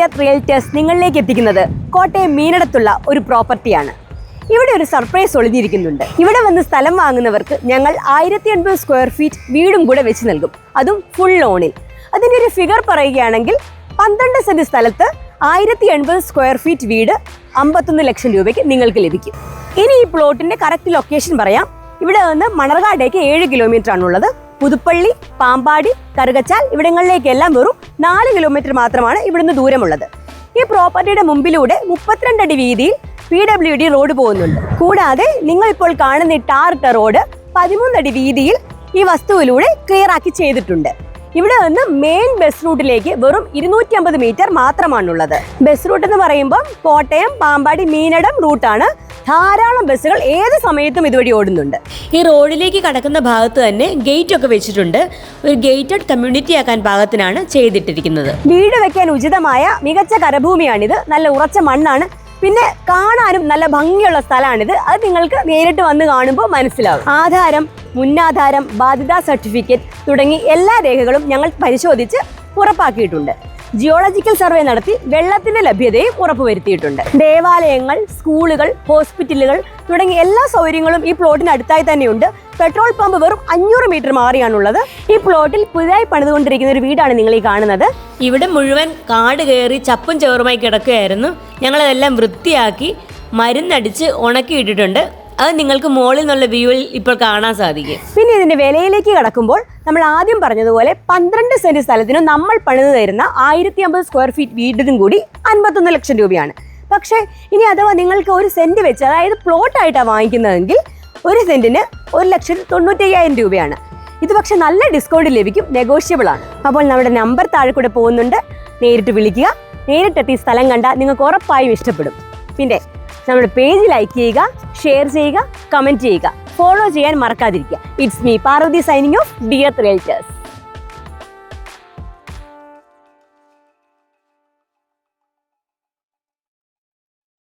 Dear realtors നിങ്ങളിലേക്ക് എത്തിക്കുന്നത് കോട്ടയം മീനടത്തുള്ള ഒരു പ്രോപ്പർട്ടിയാണ്. ഇവിടെ ഒരു സർപ്രൈസ് ഒളിഞ്ഞിരിക്കുന്നുണ്ട്. ഇവിടെ വന്ന് സ്ഥലം വാങ്ങുന്നവർക്ക് ഞങ്ങൾ 1080 സ്ക്വയർ ഫീറ്റ് വീടും കൂടെ വെച്ച് നൽകും, അതും ഫുൾ ലോണിൽ. അതിൻ്റെ ഒരു ഫിഗർ പറയുകയാണെങ്കിൽ 12 സെന്റ് സ്ഥലത്ത് 1080 സ്ക്വയർ ഫീറ്റ് വീട് 51 ലക്ഷം രൂപയ്ക്ക് നിങ്ങൾക്ക് ലഭിക്കും. ഇനി ഈ പ്ലോട്ടിന്റെ കറക്റ്റ് ലൊക്കേഷൻ പറയാം. ഇവിടെ നിന്ന് മണർകാടേക്ക് 7 കിലോമീറ്റർ ആണുള്ളത്. പുതുപ്പള്ളി, പാമ്പാടി, കറുകച്ചാൽ ഇവിടങ്ങളിലേക്കെല്ലാം വെറും 4 കിലോമീറ്റർ മാത്രമാണ് ഇവിടുന്ന് ദൂരമുള്ളത്. ഈ പ്രോപ്പർട്ടിയുടെ മുമ്പിലൂടെ 32 അടി വീതിയിൽ PWD റോഡ് പോകുന്നുണ്ട്. കൂടാതെ നിങ്ങൾ ഇപ്പോൾ കാണുന്ന ഈ ടാറിട്ട റോഡ് 13 അടി വീതിയിൽ ഈ വസ്തുവിലൂടെ ക്ലിയർ ആക്കി ചെയ്തിട്ടുണ്ട്. ഇവിടെ നിന്ന് മെയിൻ ബസ് റൂട്ടിലേക്ക് വെറും 250 മീറ്റർ മാത്രമാണുള്ളത്. ബസ് റൂട്ട് എന്ന് പറയുമ്പോൾ കോട്ടയം, പാമ്പാടി, മീനടം റൂട്ടാണ്. ധാരാളം ബസ്സുകൾ ഏത് സമയത്തും ഇതുവഴി ഓടുന്നുണ്ട്. ഈ റോഡിലേക്ക് കടക്കുന്ന ഭാഗത്ത് തന്നെ ഗേറ്റ് ഒക്കെ വെച്ചിട്ടുണ്ട്. ഒരു ഗേറ്റഡ് കമ്മ്യൂണിറ്റി ആക്കാൻ പാകത്തിനാണ് ചെയ്തിട്ടിരിക്കുന്നത്. വീട് വെക്കാൻ ഉചിതമായ മികച്ച കരഭൂമിയാണിത്. നല്ല ഉറച്ച മണ്ണാണ്. പിന്നെ കാണാനും നല്ല ഭംഗിയുള്ള സ്ഥലമാണിത്. അത് നിങ്ങൾക്ക് നേരിട്ട് വന്ന് കാണുമ്പോൾ മനസ്സിലാവും. ആധാരം, മുന്നാധാരം, ബാധ്യതാ സർട്ടിഫിക്കറ്റ് തുടങ്ങി എല്ലാ രേഖകളും ഞങ്ങൾ പരിശോധിച്ച് ഉറപ്പാക്കിയിട്ടുണ്ട്. ജിയോളജിക്കൽ സർവേ നടത്തി വെള്ളത്തിന്റെ ലഭ്യതയും ഉറപ്പുവരുത്തിയിട്ടുണ്ട്. ദേവാലയങ്ങൾ, സ്കൂളുകൾ, ഹോസ്പിറ്റലുകൾ തുടങ്ങി എല്ലാ സൗകര്യങ്ങളും ഈ പ്ലോട്ടിന് അടുത്തായി തന്നെയുണ്ട്. പെട്രോൾ പമ്പ് വെറും 500 മീറ്റർ മാറിയാണുള്ളത്. ഈ പ്ലോട്ടിൽ പുതിയതായി പണിതുകൊണ്ടിരിക്കുന്ന ഒരു വീടാണ് നിങ്ങൾ ഈ കാണുന്നത്. ഇവിടെ മുഴുവൻ കാട് കയറി ചപ്പും ചവറുമായി കിടക്കുകയായിരുന്നു. ഞങ്ങളതെല്ലാം വൃത്തിയാക്കി മരുന്നടിച്ച് ഉണക്കിയിട്ടിട്ടുണ്ട്. അത് നിങ്ങൾക്ക് മുകളിൽ നിന്നുള്ള വ്യൂവിൽ ഇപ്പോൾ കാണാൻ സാധിക്കും. പിന്നെ ഇതിന്റെ വിലയിലേക്ക് കടക്കുമ്പോൾ നമ്മൾ ആദ്യം പറഞ്ഞതുപോലെ 12 സെന്റ് സ്ഥലത്തിന് നമ്മൾ പണിത് തരുന്ന 1050 സ്ക്വയർ ഫീറ്റ് വീടിനും കൂടി 51 ലക്ഷം രൂപയാണ്. പക്ഷേ ഇനി അഥവാ നിങ്ങൾക്ക് ഒരു സെന്റ് വെച്ച്, അതായത് പ്ലോട്ടായിട്ടാണ് വാങ്ങിക്കുന്നതെങ്കിൽ ഒരു സെന്റിന് 1,95,000 രൂപയാണ്. ഇത് പക്ഷെ നല്ല ഡിസ്കൗണ്ട് ലഭിക്കും, നെഗോഷ്യബിൾ ആണ്. അപ്പോൾ നമ്മുടെ നമ്പർ താഴെ കൂടെ പോകുന്നുണ്ട്. നേരിട്ട് വിളിക്കുക. നേരിട്ടെത്തി സ്ഥലം കണ്ടാൽ നിങ്ങൾക്ക് ഉറപ്പായും ഇഷ്ടപ്പെടും. പിന്നെ നമ്മുടെ പേജ് ലൈക്ക് ചെയ്യുക, ഷെയർ ചെയ്യുക, കമൻറ്റ് ചെയ്യുക, ഫോളോ ചെയ്യാൻ മറക്കാതിരിക്കുക. It's me Parvathi signing off dear realtors.